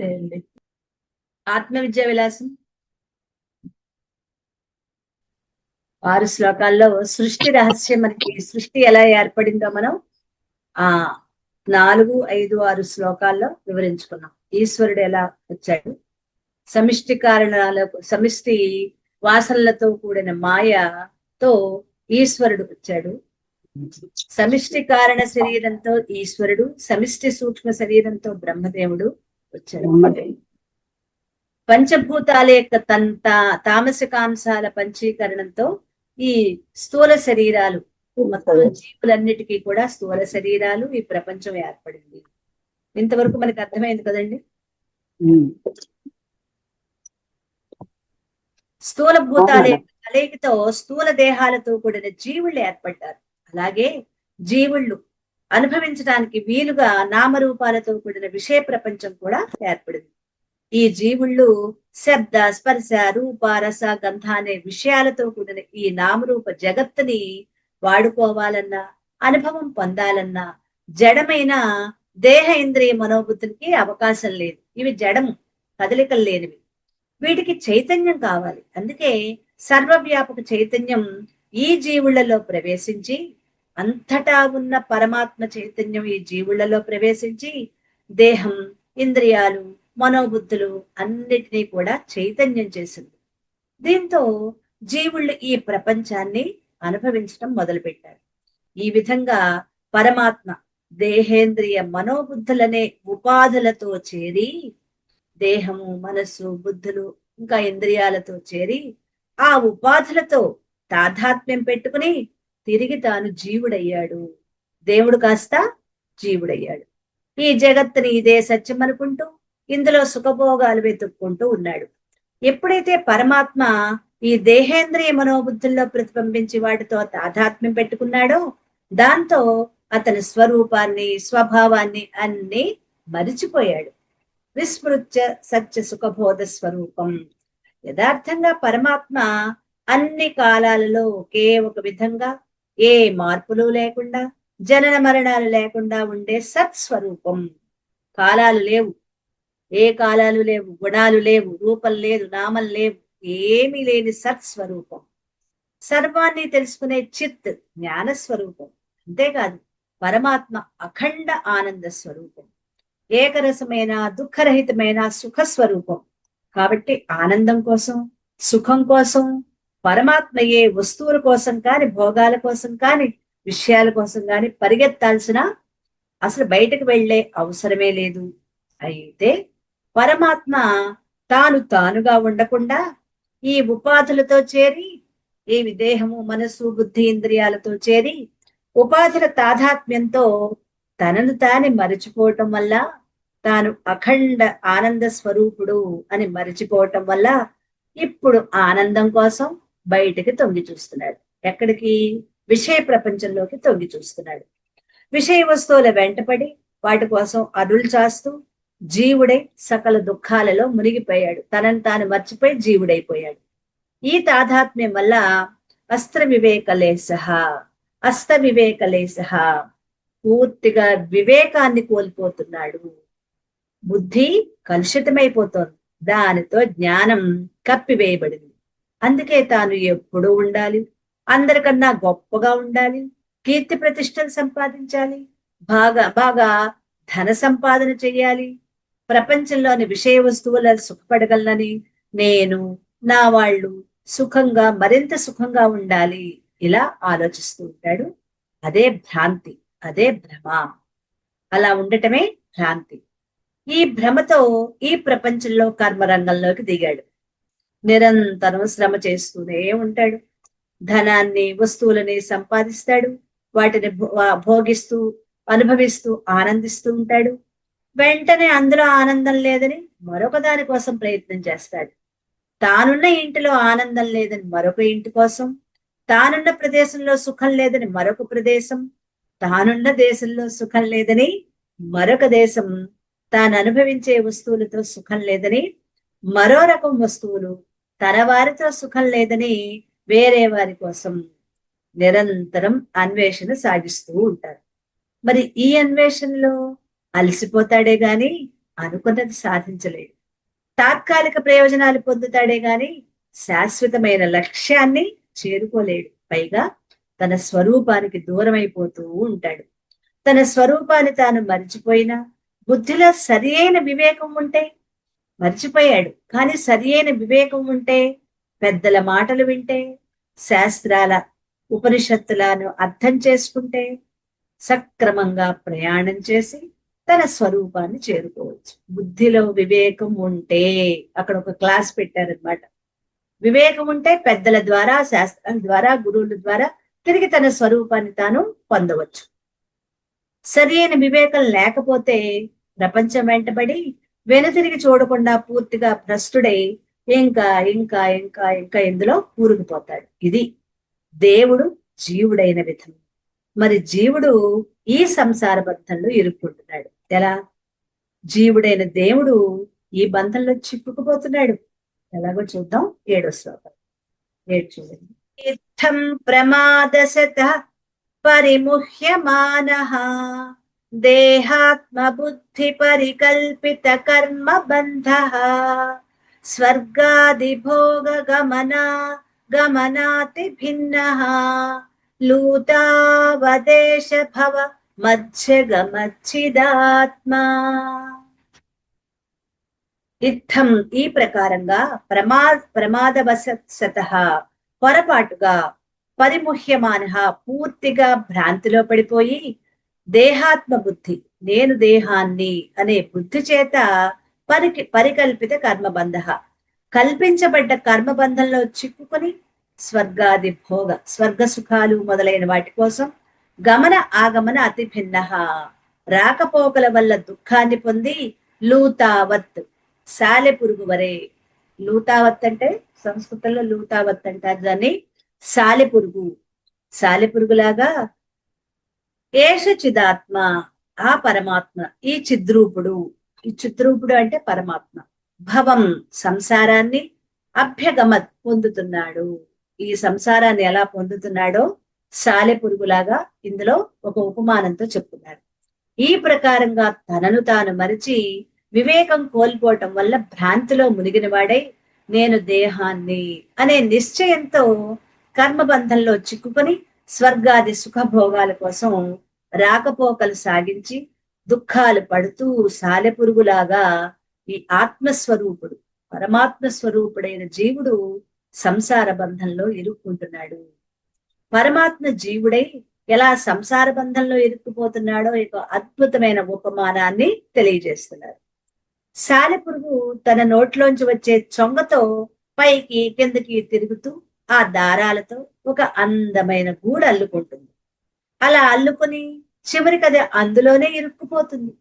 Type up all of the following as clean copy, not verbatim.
అండి. ఆత్మ విద్యా విలాసం 6 శ్లోకాల్లో సృష్టి రహస్యం, మనకి సృష్టి ఎలా ఏర్పడిందో మనం ఆ 4, 5, 6 శ్లోకాల్లో వివరించుకున్నాం. ఈశ్వరుడు ఎలా వచ్చాడు, సమిష్టి కారణాలకు, సమిష్టి వాసనలతో కూడిన మాయతో ఈశ్వరుడు వచ్చాడు. సమిష్టి కారణ శరీరంతో ఈశ్వరుడు, సమిష్టి సూక్ష్మ శరీరంతో బ్రహ్మదేవుడు వచ్చాడు. పంచభూతాల యొక్క తామసికాంశాల పంచీకరణంతో ఈ స్థూల శరీరాలు, మొత్తం జీవులన్నిటికీ కూడా స్థూల శరీరాలు, ఈ ప్రపంచం ఏర్పడింది. ఇంతవరకు మనకి అర్థమైంది కదండి. స్థూల భూతాల యొక్క కలయికతో స్థూల దేహాలతో కూడిన జీవుళ్ళు ఏర్పడ్డారు. అలాగే జీవుళ్ళు అనుభవించడానికి వీలుగా నామరూపాలతో కూడిన విషయ ప్రపంచం కూడా ఏర్పడింది. ఈ జీవుళ్ళు శబ్ద, స్పర్శ, రూప, రస, గంధ అనే విషయాలతో కూడిన ఈ నామరూప జగత్తుని వాడుకోవాలన్నా, అనుభవం పొందాలన్నా జడమైన దేహ ఇంద్రియ మనోబుద్ధులకి అవకాశం లేదు. ఇవి జడము, కదలికలు లేనివి. వీటికి చైతన్యం కావాలి. అందుకే సర్వవ్యాపక చైతన్యం ఈ జీవులలో ప్రవేశించి, అంతటా ఉన్న పరమాత్మ చైతన్యం ఈ జీవులలో ప్రవేశించి దేహం, ఇంద్రియాలు, మనోబుద్ధులు అన్నిటినీ కూడా చైతన్యం చేసింది. దీంతో జీవుళ్ళు ఈ ప్రపంచాన్ని అనుభవించడం మొదలుపెట్టారు. ఈ విధంగా పరమాత్మ దేహేంద్రియ మనోబుద్ధులనే ఉపాధులతో చేరి, దేహము, మనస్సు, బుద్ధులు, ఇంకా ఇంద్రియాలతో చేరి ఆ ఉపాధులతో తాదాత్మ్యం పెట్టుకుని తిరిగి తాను జీవుడయ్యాడు. దేవుడు కాస్త జీవుడయ్యాడు. ఈ జగత్తుని ఇదే సత్యం అనుకుంటూ ఇందులో సుఖభోగాలు వెతుక్కుంటూ ఉన్నాడు. ఎప్పుడైతే పరమాత్మ ఈ దేహేంద్రియ మనోబుద్ధుల్లో ప్రతిబింబించి వాటితో తాదాత్మ్యం పెట్టుకున్నాడో, దాంతో అతని స్వరూపాన్ని, స్వభావాన్ని అన్ని మరిచిపోయాడు. విస్మృత్య సత్య సుఖబోధ స్వరూపం. యథార్థంగా పరమాత్మ అన్ని కాలాలలో ఒకే ఒక విధంగా, ఏ మార్పులు లేకుండా, జనన మరణాలు లేకుండా ఉండే సత్స్వరూపం. కాలాలు లేవు, ఏ కాలాలు లేవు, గుణాలు లేవు, రూపం లేదు, నామం లేవు, ఏమీ లేని సత్స్వరూపం. సర్వాన్ని తెలుసుకునే చిత్ జ్ఞానస్వరూపం. అంతేకాదు పరమాత్మ అఖండ ఆనంద స్వరూపం, ఏకరసమైన దుఃఖరహితమైన సుఖస్వరూపం. కాబట్టి ఆనందం కోసం, సుఖం కోసం పరమాత్మ ఏ వస్తువుల కోసం కాని, భోగాల కోసం కాని, విషయాల కోసం కాని పరిగెత్తాల్సిన, అసలు బయటకు వెళ్లే అవసరమే లేదు. అయితే పరమాత్మ తానుగా ఉండకుండా ఈ ఉపాధులతో చేరి, ఈ దేహము, మనసు, బుద్ధి, ఇంద్రియాలతో చేరి ఉపాధుల తాదాత్మ్యంతో తనను తాని మరిచిపోవటం వల్ల, తాను అఖండ ఆనంద స్వరూపుడు అని మరిచిపోవటం వల్ల ఇప్పుడు ఆనందం కోసం బయటికి తొంగి చూస్తున్నాడు. ఎక్కడికి? విషయ ప్రపంచంలోకి తొంగి చూస్తున్నాడు. విషయ వస్తువుల వెంటపడి వాటి కోసం అదులు చాస్తూ జీవుడై సకల దుఃఖాలలో మునిగిపోయాడు. తనను తాను మర్చిపోయి జీవుడైపోయాడు. ఈ తాదాత్మ్యం వల్ల అస్త్ర వివేకలేశ పూర్తిగా వివేకాన్ని కోల్పోతున్నాడు. బుద్ధి కలుషితమైపోతోంది, దానితో జ్ఞానం కప్పివేయబడింది. అందుకే తాను ఎప్పుడూ ఉండాలి, అందరికన్నా గొప్పగా ఉండాలి, కీర్తి ప్రతిష్టలు సంపాదించాలి, బాగా ధన సంపాదన చెయ్యాలి, ప్రపంచంలోని విషయ వస్తువుల సుఖపడగలనని, నేను, నా వాళ్ళు సుఖంగా, మరింత సుఖంగా ఉండాలి, ఇలా ఆలోచిస్తూ ఉంటాడు. అదే భ్రాంతి, అదే భ్రమ. అలా ఉండటమే భ్రాంతి. ఈ భ్రమతో ఈ ప్రపంచంలో కర్మరంగంలోకి దిగాడు. నిరంతరం శ్రమ చేస్తూనే ఉంటాడు. ధనాన్ని, వస్తువులని సంపాదిస్తాడు, వాటిని భోగిస్తూ, అనుభవిస్తూ, ఆనందిస్తూ ఉంటాడు. వెంటనే అందులో ఆనందం లేదని మరొక దాని కోసం ప్రయత్నం చేస్తాడు. తానున్న ఇంటిలో ఆనందం లేదని మరొక ఇంటి కోసం, తానున్న ప్రదేశంలో సుఖం లేదని మరొక ప్రదేశం, తానున్న దేశంలో సుఖం లేదని మరొక దేశం, తాను అనుభవించే వస్తువులతో సుఖం లేదని మరో రకం వస్తువులు, తన వారితో సుఖం లేదని వేరే వారి కోసం నిరంతరం అన్వేషణ సాగిస్తూ ఉంటారు. మరి ఈ అన్వేషణలో అలసిపోతాడే గాని అనుకున్నది సాధించలేడు. తాత్కాలిక ప్రయోజనాలు పొందుతాడే గాని శాశ్వతమైన లక్ష్యాన్ని చేరుకోలేడు. పైగా తన స్వరూపానికి దూరమైపోతూ ఉంటాడు. తన స్వరూపాన్ని తాను మరిచిపోయినా బుద్ధిలో సరి అయిన వివేకం ఉంటే, మర్చిపోయాడు కానీ సరి అయిన వివేకం ఉంటే, పెద్దల మాటలు వింటే, శాస్త్రాల ఉపనిషత్తులను అర్థం చేసుకుంటే సక్రమంగా ప్రయాణం చేసి తన స్వరూపాన్ని చేరుకోవచ్చు. బుద్ధిలో వివేకం ఉంటే, అక్కడ ఒక క్లాస్ పెట్టారనమాట. వివేకం ఉంటే పెద్దల ద్వారా, శాస్త్రాల ద్వారా, గురువుల ద్వారా తిరిగి తన స్వరూపాన్ని తాను పొందవచ్చు. సరి అయిన వివేకం లేకపోతే ప్రపంచం వెంటబడి వెనుతిరిగి చూడకుండా పూర్తిగా భ్రష్టుడై ఇంకా ఇంకా ఇంకా ఇంకా ఇందులో కూరుకుపోతాడు. ఇది దేవుడు జీవుడైన విధం. మరి జీవుడు ఈ సంసార బంధంలో ఇరుక్కుంటున్నాడు. ఎలా? జీవుడైన దేవుడు ఈ బంధంలో చిక్కుకుపోతున్నాడు. ఎలాగో చూద్దాం. 7వ శ్లోకం. 7 చూడండి. ఇత్థం ప్రమాదశత పరిముహ్యమానః దేహాత్మ బుద్ధి పరికల్పిత కర్మ బంధః స్వర్గాది భోగ గమనాతి భిన్నః లూతావదేశ భవ మధ్యగమచ్చిదాత్మా. ఇత్థం ఈ ప్రకారంగా ప్రమాదవశత పొరపాటుగా, పరిముహ్యమాన పూర్తిగా భ్రాంతిలో పడిపోయి, దేహాత్మ బుద్ధి నేను దేహాన్ని అనే బుద్ధి చేత పరికల్పిత కర్మబంధ కల్పించబడ్డ కర్మబంధంలో చిక్కుకొని స్వర్గాది భోగ స్వర్గ సుఖాలు మొదలైన వాటి కోసం గమన ఆగమన అతి భిన్న రాకపోకల వల్ల దుఃఖాన్ని పొంది లూతావత్ సాలెపురుగు వరే. లూతావత్ అంటే సంస్కృతంలో లూతావత్ అంటారు దాన్ని. సాలెపురుగు, సాలెపురుగులాగా ఏష చిదాత్మ ఆ పరమాత్మ, ఈ చిద్రూపుడు, ఈ చిద్రూపుడు అంటే పరమాత్మ భవం సంసారాన్ని అభ్యగమత్ పొందుతున్నాడు. ఈ సంసారాన్ని ఎలా పొందుతున్నాడో సాలెపురుగులాగా ఇందులో ఒక ఉపమానంతో చెప్తున్నారు. ఈ ప్రకారంగా తనను తాను మరిచి వివేకం కోల్పోవటం వల్ల భ్రాంతిలో మునిగిన వాడై నేను దేహాన్ని అనే నిశ్చయంతో కర్మబంధంలో చిక్కుకొని స్వర్గాది సుఖభోగాల కోసం రాకపోకలు సాగించి దుఃఖాలు పడుతూ సాలెపురుగులాగా ఈ ఆత్మస్వరూపుడు పరమాత్మ స్వరూపుడైన జీవుడు సంసార బంధంలో ఇరుక్కుంటున్నాడు. పరమాత్మ జీవుడై ఎలా సంసార బంధంలో ఇరుక్కుపోతున్నాడో ఒక అద్భుతమైన ఉపమానాన్ని తెలియజేస్తున్నారు. సాలెపురుగు తన నోట్లోంచి వచ్చే చొంగతో పైకి కిందకి తిరుగుతూ ఆ దారాలతో ఒక అందమైన గూడు అల్లుకుంటుంది. అలా అల్లుకొని చివరికి అది అందులోనే ఇరుక్కుపోతుంది.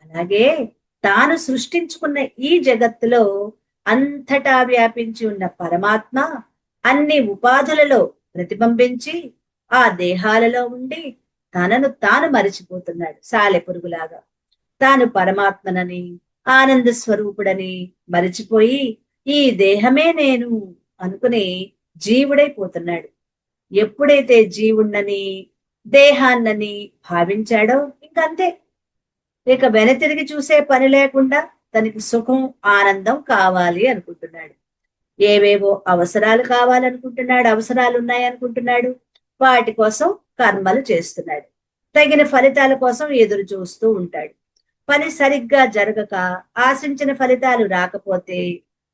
అలాగే తాను సృష్టించుకున్న ఈ జగత్తులో అంతటా వ్యాపించి ఉన్న పరమాత్మ అన్ని ఉపాధులలో ప్రతిబింబించి ఆ దేహాలలో ఉండి తనను తాను మరిచిపోతున్నాడు. సాలెపురుగులాగా తాను పరమాత్మనని ఆనంద స్వరూపుడని మరిచిపోయి ఈ దేహమే నేను అనుకుని జీవుడైపోతున్నాడు. ఎప్పుడైతే జీవుణ్ణని దేహాన్నని భావించాడో ఇంకంతే, ఇక వెనతిరిగి చూసే పని లేకుండా తనకి సుఖం ఆనందం కావాలి అనుకుంటున్నాడు. ఏవేవో అవసరాలు కావాలనుకుంటున్నాడు, అవసరాలు ఉన్నాయనుకుంటున్నాడు. వాటి కోసం కర్మలు చేస్తున్నాడు. తగిన ఫలితాల కోసం ఎదురు చూస్తూ ఉంటాడు. పని సరిగ్గా జరగక ఆశించిన ఫలితాలు రాకపోతే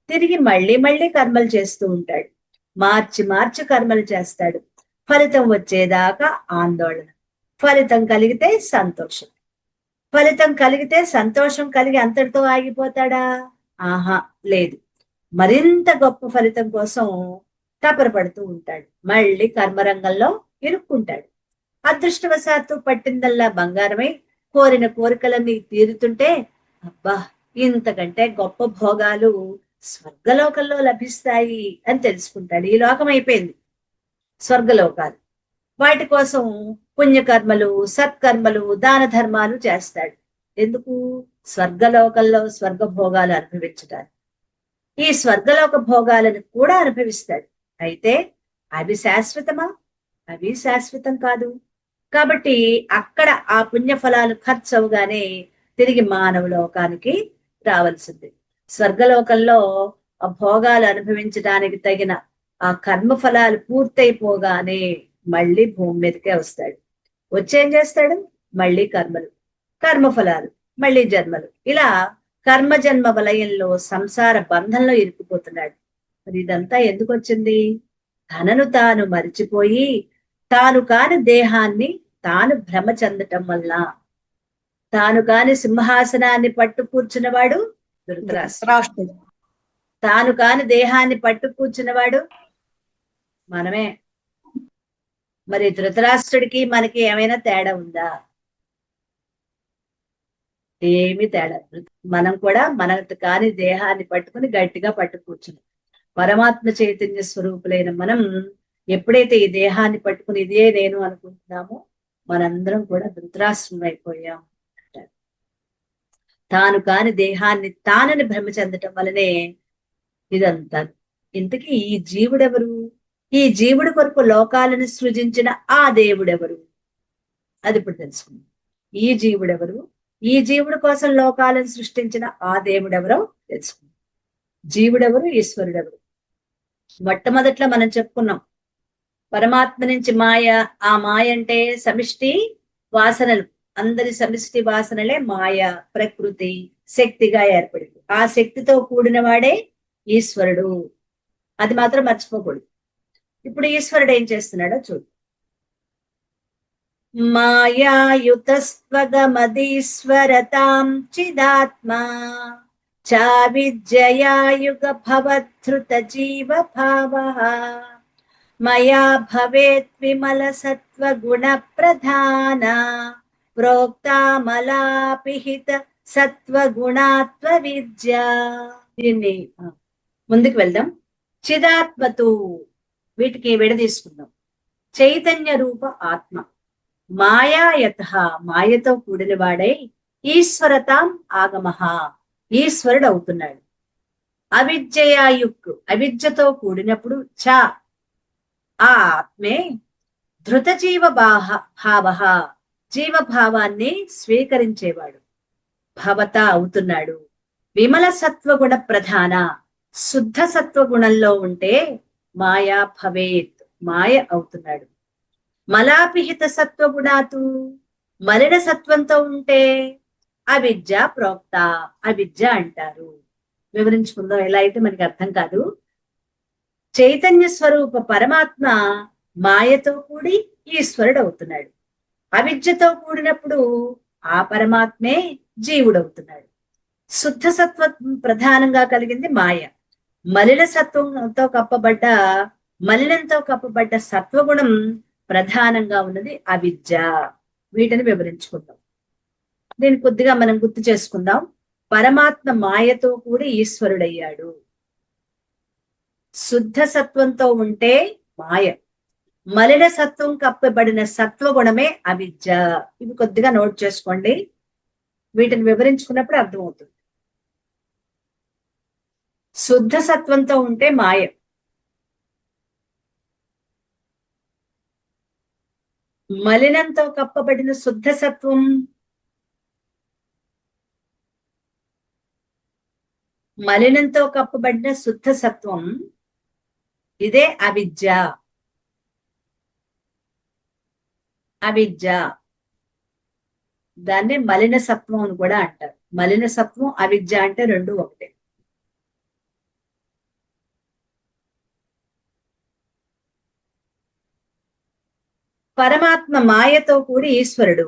తిరిగి మళ్ళీ మళ్ళీ కర్మలు చేస్తూ ఉంటాడు. మార్చి మార్చి కర్మలు చేస్తాడు. ఫలితం వచ్చేదాకా ఆందోళన. ఫలితం కలిగితే సంతోషం. ఫలితం కలిగితే సంతోషం కలిగి అంతటితో ఆగిపోతాడా? ఆహా, లేదు. మరింత గొప్ప ఫలితం కోసం తపరపడుతూ ఉంటాడు. మళ్ళీ కర్మరంగంలో ఇరుక్కుంటాడు. అదృష్టవశాత్తు పట్టిందల్లా బంగారమై కోరిన కోరికలన్నీ తీరుతుంటే అబ్బా, ఇంతకంటే గొప్ప భోగాలు స్వర్గలోకంలో లభిస్తాయి అని తెలుసుకుంటాడు. ఈ లోకం అయిపోయింది, స్వర్గలోకాలు. వాటి కోసం పుణ్యకర్మలు, సత్కర్మలు, దాన ధర్మాలు చేస్తాడు. ఎందుకు? స్వర్గలోకంలో స్వర్గ భోగాలు అనుభవించడానికి. ఈ స్వర్గలోక భోగాలను కూడా అనుభవిస్తాడు. అయితే అవి శాశ్వతమా? అవి శాశ్వతం కాదు. కాబట్టి అక్కడ ఆ పుణ్య ఫలాలు ఖర్చు అవగానే తిరిగి మానవ లోకానికి రావాల్సింది. స్వర్గలోకంలో ఆ భోగాలు అనుభవించడానికి తగిన ఆ కర్మ ఫలాలు పూర్తయిపోగానే మళ్ళీ భూమి మీదకే వస్తాడు. వచ్చేం చేస్తాడు? మళ్ళీ కర్మఫలాలు, మళ్ళీ జన్మలు, ఇలా కర్మ జన్మ వలయంలో సంసార బంధంలో ఇరుక్కుపోతున్నాడు. మరి ఇదంతా ఎందుకు వచ్చింది? తనను తాను మరిచిపోయి తాను కాని దేహాన్ని తాను భ్రమ చెందటం వల్ల. తాను కాని సింహాసనాన్ని పట్టు కూర్చున్నవాడు ధృతరాష్ట్రుడు. తాను కాని దేహాన్ని పట్టు కూర్చున్నవాడు మనమే. మరి ధృతరాష్ట్రుడికి మనకి ఏమైనా తేడా ఉందా? ఏమి తేడా. మనం కూడా మన కాని దేహాన్ని పట్టుకుని గట్టిగా పట్టు కూర్చున్నాం. పరమాత్మ చైతన్య స్వరూపులైన మనం ఎప్పుడైతే ఈ దేహాన్ని పట్టుకుని ఇదే నేను అనుకుంటున్నామో మనందరం కూడా ధృతరాష్ట్రం అయిపోయాం. తాను కాని దేహాన్ని తానని భ్రమ చెందటం వలనే ఇదంతా. ఇంతకీ ఈ జీవుడెవరు? ఈ జీవుడి కొరకు లోకాలను సృజించిన ఆ దేవుడెవరు? అది ఇప్పుడు తెలుసుకుందాం. ఈ జీవుడెవరు? ఈ జీవుడి కోసం లోకాలను సృష్టించిన ఆ దేవుడెవరో తెలుసుకుందాం. జీవుడెవరు? ఈశ్వరుడెవరు? మొట్టమొదట్లో మనం చెప్పుకున్నాం, పరమాత్మ నుంచి మాయ. ఆ మాయ అంటే సమిష్టి వాసనలు, అందరి సమిష్టి వాసనలే మాయ, ప్రకృతి, శక్తిగా ఏర్పడింది. ఆ శక్తితో కూడిన వాడే ఈశ్వరుడు. అది మాత్రం మర్చిపోకూడదు. ఇప్పుడు ఈశ్వరుడు ఏం చేస్తున్నాడో చూడు. మాయాయుతస్త్వగమదీశ్వరతాం చిదాత్మా చావిద్యయాయుగ భవద్ధృత జీవ భావః మయా భవేత్ విమల సత్వ గుణ ప్రధాన ప్రోక్తామలాపిహిత సత్వ గుణాత్వ విద్య. దీన్ని ముందుకు వెళ్దాం. చిదాత్మతు, వీటికి విడదీసుకుందాం. చైతన్య రూప ఆత్మ, మాయాయత, మాయతో కూడిన వాడై ఈశ్వరతాం ఆగమః, ఈశ్వరుడు అవుతున్నాడు. అవిద్యయాయుక్, అవిద్యతో కూడినప్పుడు చ, ఆ ఆత్మే ధృత జీవ భావ, జీవభావాన్ని స్వీకరించేవాడు, భవత అవుతున్నాడు. విమల సత్వగుణ ప్రధాన, శుద్ధ సత్వగుణంలో ఉంటే మాయా భవేత్, మాయ అవుతున్నాడు. మలాపిహిత సత్వగుణాతు, మలిన సత్వంతో ఉంటే అవిద్య ప్రోక్త, అవిద్య అంటారు. వివరించుకుందాం, ఎలా అయితే మనకి అర్థం కాదు. చైతన్య స్వరూప పరమాత్మ మాయతో కూడి ఈశ్వరుడు అవుతున్నాడు. అవిద్యతో కూడినప్పుడు ఆ పరమాత్మే జీవుడవుతున్నాడు. శుద్ధ సత్వం ప్రధానంగా కలిగింది మాయ. మలిన సత్వంతో కప్పబడ్డ, మలినంతో కప్పబడ్డ సత్వగుణం ప్రధానంగా ఉన్నది అవిద్య. వీటిని వివరించుకుందాం. దీన్ని కొద్దిగా మనం గుర్తు చేసుకుందాం. పరమాత్మ మాయతో కూడి ఈశ్వరుడయ్యాడు. శుద్ధ సత్వంతో ఉంటే మాయ, మలిన సత్వం కప్పబడిన సత్వగుణమే అవిద్య. ఇవి కొద్దిగా నోట్ చేసుకోండి, వీటిని వివరించుకున్నప్పుడు అర్థమవుతుంది. శుద్ధ సత్వంతో ఉంటే మాయ, మలినంతో కప్పబడిన శుద్ధ సత్వం, మలినంతో కప్పబడిన శుద్ధ సత్వం, ఇదే అవిద్య. అవిద్య, దాన్ని మలిన సత్వం అని కూడా అంటారు. మలిన సత్వం, అవిద్య అంటే రెండు ఒకటే. పరమాత్మ మాయతో కూడి ఈశ్వరుడు,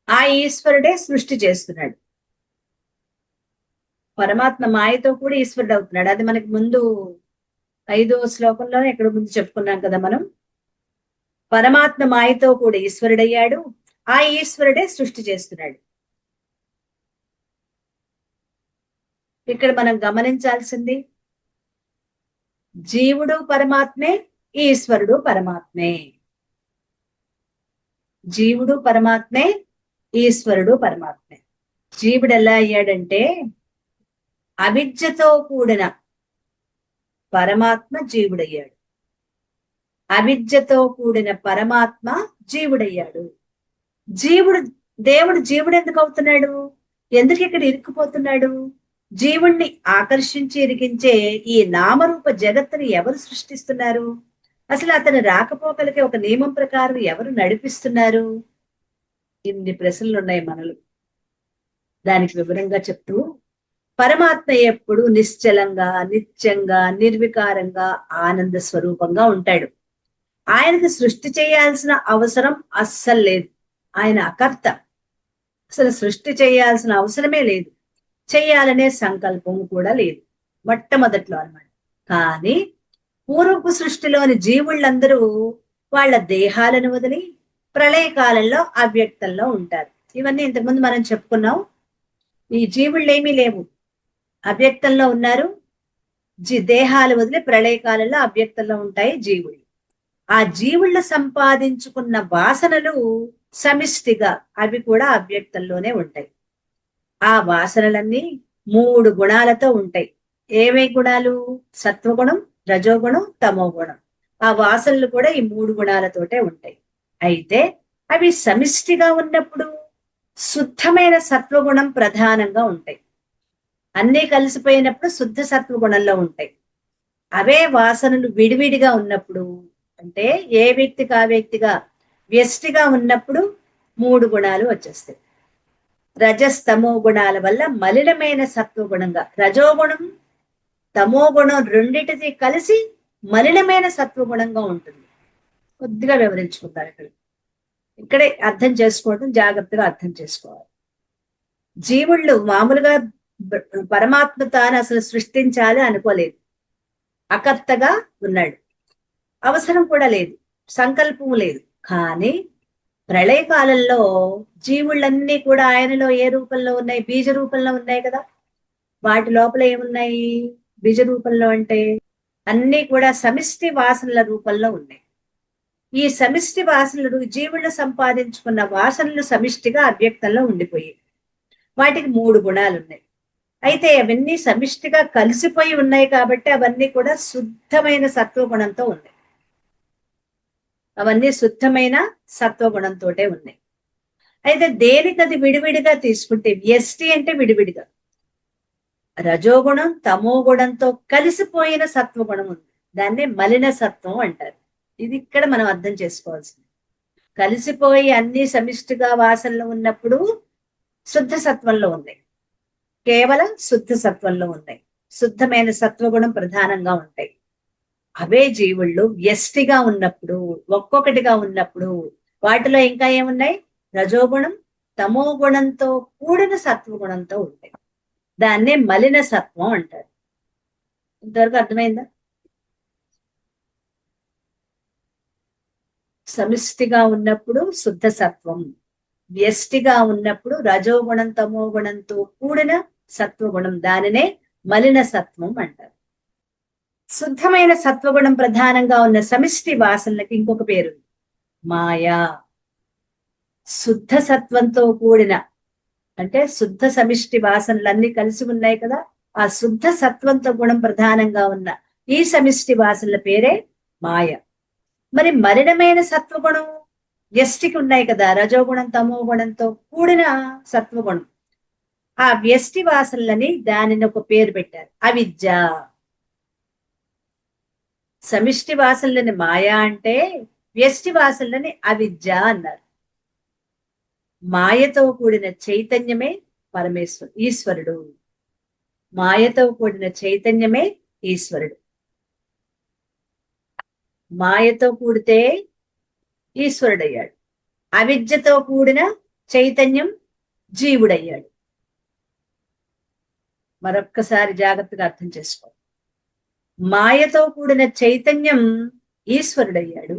ఆ ఈశ్వరుడే సృష్టి చేస్తున్నాడు. పరమాత్మ మాయతో కూడి ఈశ్వరుడు అవుతున్నాడు. అది మనకి ముందు 5వ శ్లోకంలో ఎక్కడ ముందు చెప్పుకున్నాం కదా మనం. పరమాత్మ మాయతో కూడి ఈశ్వరుడయ్యాడు, ఆ ఈశ్వరుడే సృష్టి చేస్తున్నాడు. ఇక్కడ మనం గమనించాల్సింది, జీవుడు పరమాత్మే, ఈశ్వరుడు పరమాత్మే. జీవుడు పరమాత్మే, ఈశ్వరుడు పరమాత్మే. జీవుడు ఎలా అయ్యాడంటే, అవిద్యతో కూడిన పరమాత్మ జీవుడయ్యాడు, అవిద్యతో కూడిన పరమాత్మ జీవుడయ్యాడు. జీవుడు దేవుడు జీవుడు ఎందుకు అవుతున్నాడు? ఎందుకు ఇక్కడ ఇరుక్కుపోతున్నాడు? జీవుణ్ణి ఆకర్షించి ఇరికించే ఈ నామరూప జగత్తుని ఎవరు సృష్టిస్తున్నారు? అసలు అతని రాకపోకలకి ఒక నియమం ప్రకారం ఎవరు నడిపిస్తున్నారు? ఇన్ని ప్రశ్నలు ఉన్నాయి మనలో. దానికి వివరంగా చెప్తూ, పరమాత్మ ఎప్పుడు నిశ్చలంగా, నిత్యంగా, నిర్వికారంగా, ఆనంద స్వరూపంగా ఉంటాడు. ఆయనకు సృష్టి చేయాల్సిన అవసరం అస్సలు లేదు. ఆయన అకర్త. అసలు సృష్టి చేయాల్సిన అవసరమే లేదు. చెయ్యాలనే సంకల్పం కూడా లేదు మొట్టమొదట్లో అన్నమాట. కానీ పూర్వపు సృష్టిలోని జీవుళ్ళందరూ వాళ్ళ దేహాలను వదిలి ప్రళయకాలంలో అవ్యక్తంలో ఉంటారు. ఇవన్నీ ఇంతకుముందు మనం చెప్పుకున్నాం. ఈ జీవుళ్ళు ఏమీ లేవు, అవ్యక్తంలో ఉన్నారు. దేహాలు వదిలి ప్రళయకాలంలో అవ్యక్తంలో ఉంటాయి జీవుళ్ళు. ఆ జీవుళ్ళు సంపాదించుకున్న వాసనలు సమిష్టిగా అవి కూడా అవ్యక్తంలోనే ఉంటాయి. ఆ వాసనలన్నీ 3 గుణాలతో ఉంటాయి. ఏవే గుణాలు? సత్వగుణం, రజోగుణం, తమోగుణం. ఆ వాసనలు కూడా ఈ 3 గుణాలతోటే ఉంటాయి. అయితే అవి సమిష్టిగా ఉన్నప్పుడు శుద్ధమైన సత్వగుణం ప్రధానంగా ఉంటాయి. అన్నీ కలిసిపోయినప్పుడు శుద్ధ సత్వగుణంలో ఉంటాయి. అవే వాసనలు విడివిడిగా ఉన్నప్పుడు, అంటే ఏ వ్యక్తికి ఆ వ్యక్తిగా వ్యష్టిగా ఉన్నప్పుడు 3 గుణాలు వచ్చేస్తాయి. రజస్తమో గుణాల వల్ల మలినమైన సత్వగుణంగా, రజోగుణం తమో గుణం రెండిటిది కలిసి మలినమైన సత్వగుణంగా ఉంటుంది. కొద్దిగా వివరించుకుంటారు ఇక్కడ. ఇక్కడే అర్థం చేసుకోవడం, జాగ్రత్తగా అర్థం చేసుకోవాలి. జీవుళ్ళు మామూలుగా పరమాత్మ తాను అసలు సృష్టించాలి అనుకోలేదు. అకర్తగా ఉన్నాడు. అవసరం కూడా లేదు, సంకల్పం లేదు. కానీ ప్రళయకాలంలో జీవుళ్ళన్నీ కూడా ఆయనలో ఏ రూపంలో ఉన్నాయి? బీజ రూపంలో ఉన్నాయి కదా. వాటి లోపల ఏమున్నాయి? బీజ రూపంలో అంటే అన్ని కూడా సమిష్టి వాసనల రూపంలో ఉన్నాయి. ఈ సమిష్టి వాసనలు జీవుళ్ళు సంపాదించుకున్న వాసనలు సమిష్టిగా అవ్యక్తంలో ఉండిపోయి వాటికి 3 గుణాలు ఉన్నాయి. అయితే అవన్నీ సమిష్టిగా కలిసిపోయి ఉన్నాయి కాబట్టి అవన్నీ కూడా శుద్ధమైన సత్వగుణంతో ఉన్నాయి. అవన్నీ శుద్ధమైన సత్వగుణంతో ఉన్నాయి. అయితే దేనికది విడివిడిగా తీసుకుంటే, వ్యష్టి అంటే విడివిడిగా, రజోగుణం తమో గుణంతో కలిసిపోయిన సత్వగుణం ఉంది. దాన్నే మలిన సత్వం అంటారు. ఇది ఇక్కడ మనం అర్థం చేసుకోవాల్సింది. కలిసిపోయి అన్ని సమిష్టిగా వాసనలో ఉన్నప్పుడు శుద్ధ సత్వంలో ఉన్నాయి. కేవలం శుద్ధ సత్వంలో ఉన్నాయి. శుద్ధమైన సత్వగుణం ప్రధానంగా ఉంటాయి. అవే జీవుళ్ళు వ్యష్టిగా ఉన్నప్పుడు, ఒక్కొక్కటిగా ఉన్నప్పుడు వాటిలో ఇంకా ఏమున్నాయి? రజోగుణం తమో గుణంతో కూడిన సత్వగుణంతో ఉంటాయి. దాన్నే మలిన సత్వం అంటారు. ఇంతవరకు అర్థమైందా? సమిష్టిగా ఉన్నప్పుడు శుద్ధ సత్వం, వ్యష్టిగా ఉన్నప్పుడు రజోగుణం తమో గుణంతో కూడిన సత్వగుణం, దానినే మలిన సత్వం అంటారు. శుద్ధమైన సత్వగుణం ప్రధానంగా ఉన్న సమిష్టి వాసనలకి ఇంకొక పేరు మాయా. శుద్ధ సత్వంతో కూడిన, అంటే శుద్ధ సమిష్టి వాసనలన్నీ కలిసి ఉన్నాయి కదా, ఆ శుద్ధ సత్వంతో గుణం ప్రధానంగా ఉన్న ఈ సమిష్టి వాసనల పేరే మాయ. మరి మలినమైన సత్వగుణం వ్యష్టికి ఉన్నాయి కదా, రజోగుణం తమో గుణంతో కూడిన సత్వగుణం. ఆ వ్యష్టి వాసనలని దానిని ఒక పేరు పెట్టారు, అవిద్య. సమిష్టి వాసనలని మాయా అంటే, వ్యష్టి వాసనలని అవిద్య అన్నారు. మాయతో కూడిన చైతన్యమే ఈశ్వరుడు. మాయతో కూడిన చైతన్యమే ఈశ్వరుడు. మాయతో కూడితే ఈశ్వరుడయ్యాడు. అవిద్యతో కూడిన చైతన్యం జీవుడయ్యాడు. మరొక్కసారి జాగ్రత్తగా అర్థం చేసుకో. మాయతో కూడిన చైతన్యం ఈశ్వరుడయ్యాడు.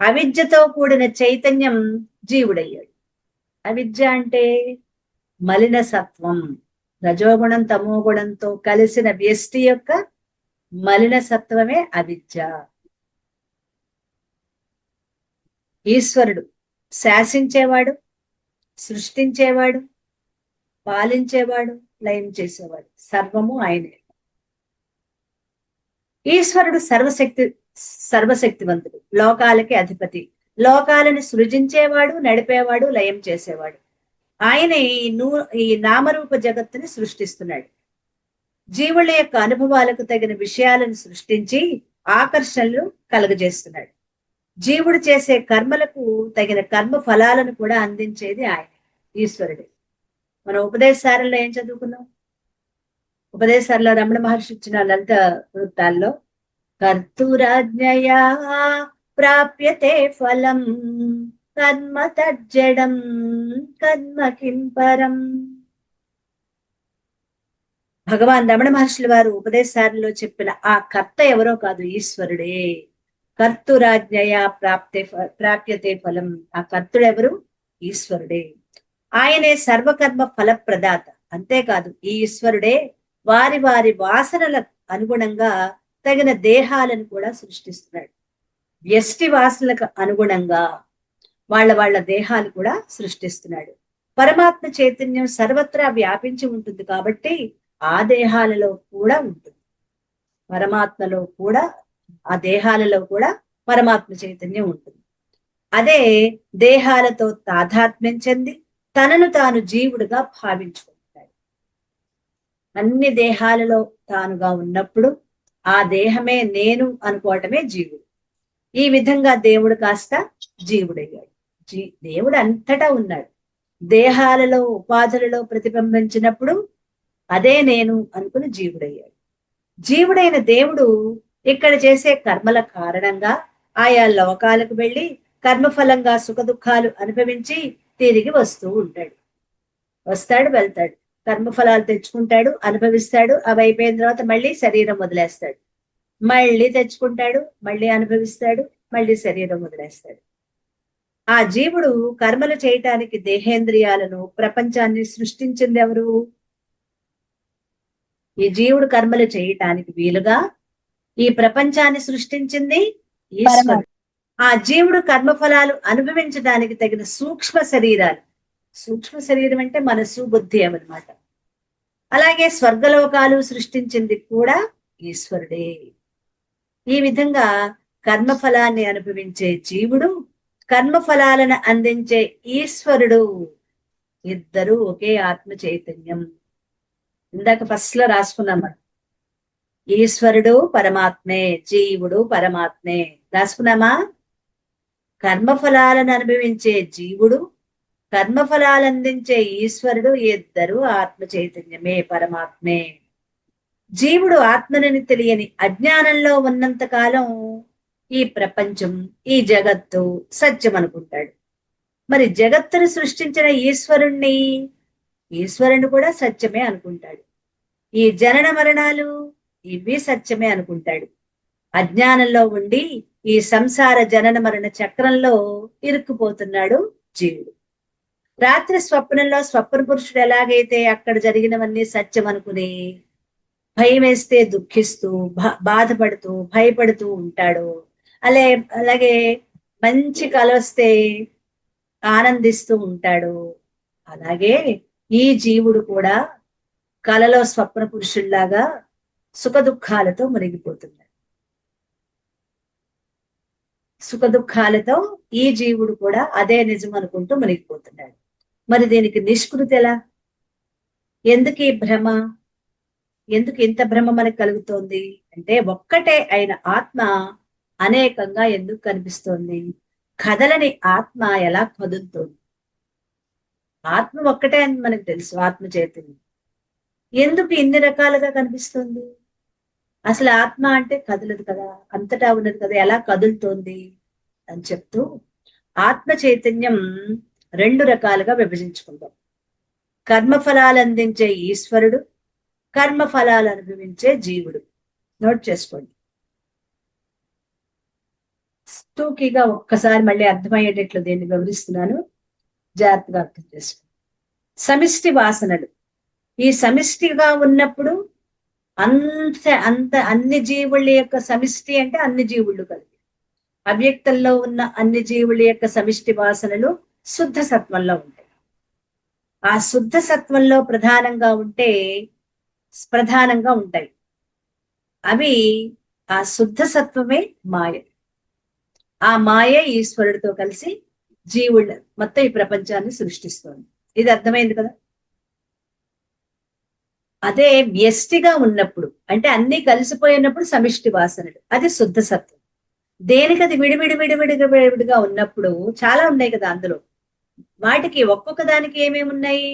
అవిద్యతో కూడిన చైతన్యం జీవుడయ్యాడు. అవిద్య అంటే మలిన సత్వం, రజోగుణం తమో గుణంతో కలిసిన వ్యష్టి యొక్క మలిన సత్వమే అవిద్య. ఈశ్వరుడు శాసించేవాడు, సృష్టించేవాడు, పాలించేవాడు, లయం చేసేవాడు, సర్వము ఆయనే. ఈశ్వరుడు సర్వశక్తివంతుడు, లోకాలకి అధిపతి. లోకాలను సృజించేవాడు, నడిపేవాడు, లయం చేసేవాడు. ఆయన ఈ నామరూప జగత్తుని సృష్టిస్తున్నాడు. జీవుల యొక్క అనుభవాలకు తగిన విషయాలను సృష్టించి ఆకర్షణలు కలుగజేస్తున్నాడు. జీవుడు చేసే కర్మలకు తగిన కర్మ ఫలాలను కూడా అందించేది ఆయన, ఈశ్వరుడే. మనం ఉపదేశాలలో ఏం చదువుకున్నాం? ఉపదేశాల్లో రమణ మహర్షి ఇచ్చిన లలిత వృత్తాల్లో కర్తూరాజ్ఞయా ప్రాప్యతే ఫలం కర్మ తజ్జడం కర్మ కింపరం. భగవాన్ రమణ మహర్షుల వారు ఉపదేశాలలో చెప్పిన ఆ కర్త ఎవరో కాదు, ఈశ్వరుడే. కర్తురాజ్ఞయ ప్రాప్యతే ఫలం. ఆ కర్తుడెవరు? ఈశ్వరుడే. ఆయనే సర్వకర్మ ఫలప్రదాత. అంతేకాదు, ఈ ఈశ్వరుడే వారి వారి వాసనల అనుగుణంగా తగిన దేహాలను కూడా సృష్టిస్తున్నాడు. వ్యష్టి వాసనలకు అనుగుణంగా వాళ్ళ దేహాలు కూడా సృష్టిస్తున్నాడు. పరమాత్మ చైతన్యం సర్వత్రా వ్యాపించి ఉంటుంది కాబట్టి ఆ దేహాలలో కూడా ఉంటుంది. పరమాత్మలో కూడా, ఆ దేహాలలో కూడా పరమాత్మ చైతన్యం ఉంటుంది. అదే దేహాలతో తాదాత్మ్యం చెంది తనను తాను జీవుడుగా భావించుకుంటాడు. అన్ని దేహాలలో తానుగా ఉన్నప్పుడు ఆ దేహమే నేను అనుకోవటమే జీవుడు. ఈ విధంగా దేవుడు కాస్త జీవుడయ్యాడు. దేవుడు అంతటా ఉన్నాడు. దేహాలలో ఉపాధులలో ప్రతిబింబించినప్పుడు అదే నేను అనుకుని జీవుడయ్యాడు. జీవుడైన దేవుడు ఇక్కడ చేసే కర్మల కారణంగా ఆయా లోకాలకు వెళ్ళి కర్మఫలంగా సుఖ దుఃఖాలు అనుభవించి తిరిగి వస్తూ ఉంటాడు. వస్తాడు, వెళ్తాడు, కర్మఫలాలు తెచ్చుకుంటాడు, అనుభవిస్తాడు. అవి అయిపోయిన తర్వాత మళ్ళీ శరీరం వదిలేస్తాడు, మళ్ళీ తెచ్చుకుంటాడు, మళ్ళీ అనుభవిస్తాడు, మళ్ళీ శరీరం వదిలేస్తాడు. ఆ జీవుడు కర్మలు చేయటానికి దేహేంద్రియాలను, ప్రపంచాన్ని సృష్టించింది ఎవరు? ఈ జీవుడు కర్మలు చేయటానికి వీలుగా ఈ ప్రపంచాన్ని సృష్టించింది ఈశ్వరుడు. ఆ జీవుడు కర్మఫలాలు అనుభవించడానికి తగిన సూక్ష్మ శరీరాలు, సూక్ష్మ శరీరం అంటే మనసు, బుద్ధి అన్నమాట. అలాగే స్వర్గలోకాలు సృష్టించింది కూడా ఈశ్వరుడే. ఈ విధంగా కర్మఫలాన్ని అనుభవించే జీవుడు, కర్మఫలాలను అందించే ఈశ్వరుడు, ఇద్దరు ఒకే ఆత్మ చైతన్యం. ఇందాక ఫస్ట్ లో రాసుకున్నాం, ఈశ్వరుడు పరమాత్మే, జీవుడు పరమాత్మే రాసుకున్నామా? కర్మఫలాలను అనుభవించే జీవుడు, కర్మఫలాలు అందించే ఈశ్వరుడు, ఇద్దరు ఆత్మ చైతన్యమే, పరమాత్మే. జీవుడు ఆత్మని తెలియని అజ్ఞానంలో ఉన్నంత కాలం ఈ ప్రపంచం, ఈ జగత్తు సత్యం అనుకుంటాడు. మరి జగత్తును సృష్టించిన ఈశ్వరుణ్ణి కూడా సత్యమే అనుకుంటాడు. ఈ జనన మరణాలు ఇవి సత్యమే అనుకుంటాడు. అజ్ఞానంలో ఉండి ఈ సంసార జనన మరణ చక్రంలో ఇరుక్కుపోతున్నాడు జీవుడు. రాత్రి స్వప్నంలో స్వప్న పురుషుడు ఎలాగైతే అక్కడ జరిగినవన్నీ సత్యం అనుకుని భయం వేస్తే దుఃఖిస్తూ, బాధపడుతూ, భయపడుతూ ఉంటాడు. అలాగే మంచి కల వస్తే ఆనందిస్తూ ఉంటాడు. అలాగే ఈ జీవుడు కూడా కలలో స్వప్న పురుషుల్లాగా సుఖ దుఃఖాలతో మునిగిపోతున్నాడు. సుఖ దుఃఖాలతో ఈ జీవుడు కూడా అదే నిజం అనుకుంటూ మునిగిపోతున్నాడు. మరి దీనికి నిష్కృతి ఎలా? ఎందుకు ఈ భ్రమ? ఎందుకు ఇంత భ్రమ మనకు కలుగుతోంది అంటే, ఒక్కటే అయిన ఆత్మ అనేకంగా ఎందుకు కనిపిస్తోంది? కదలని ఆత్మ ఎలా కదులుతోంది? ఆత్మ ఒక్కటే అని మనకు తెలుసు, ఆత్మ చైతన్యం. ఎందుకు ఇన్ని రకాలుగా కనిపిస్తుంది? అసలు ఆత్మ అంటే కదలదు కదా, అంతటా ఉన్నది కదా, ఎలా కదులుతోంది అని చెప్తూ ఆత్మ చైతన్యం రెండు రకాలుగా విభజించుకుందాం. కర్మఫలాలు అందించే ఈశ్వరుడు, కర్మఫలాలు అనుభవించే జీవుడు. నోట్ చేసుకోండి. టూకీగా ఒక్కసారి మళ్ళీ అర్థమయ్యేటట్లు దీన్ని వివరిస్తున్నాను, జాగ్రత్తగా అర్థం చేసుకోండి. సమిష్టి వాసనలు, ఈ సమిష్టిగా ఉన్నప్పుడు అన్ని జీవుల యొక్క సమిష్టి అంటే అన్ని జీవుళ్ళు కలిగి, అవ్యక్తంలో ఉన్న అన్ని జీవుల యొక్క సమిష్టి వాసనలు శుద్ధ సత్వంలో ఉంటాయి. ఆ శుద్ధ సత్వంలో ప్రధానంగా ఉంటాయి. అవి ఆ శుద్ధ సత్వమే మాయ. ఆ మాయ ఈశ్వరుడితో కలిసి జీవుడు మొత్తం ఈ ప్రపంచాన్ని సృష్టిస్తోంది. ఇది అర్థమైంది కదా. అదే వ్యష్టిగా ఉన్నప్పుడు అంటే అన్ని కలిసిపోయినప్పుడు సమిష్టి వాసనలు, అది శుద్ధ సత్వం. దేనికి అది విడివిడిగా ఉన్నప్పుడు చాలా ఉన్నాయి కదా అందులో. వాటికి ఒక్కొక్క దానికి ఏమేమి ఉన్నాయి?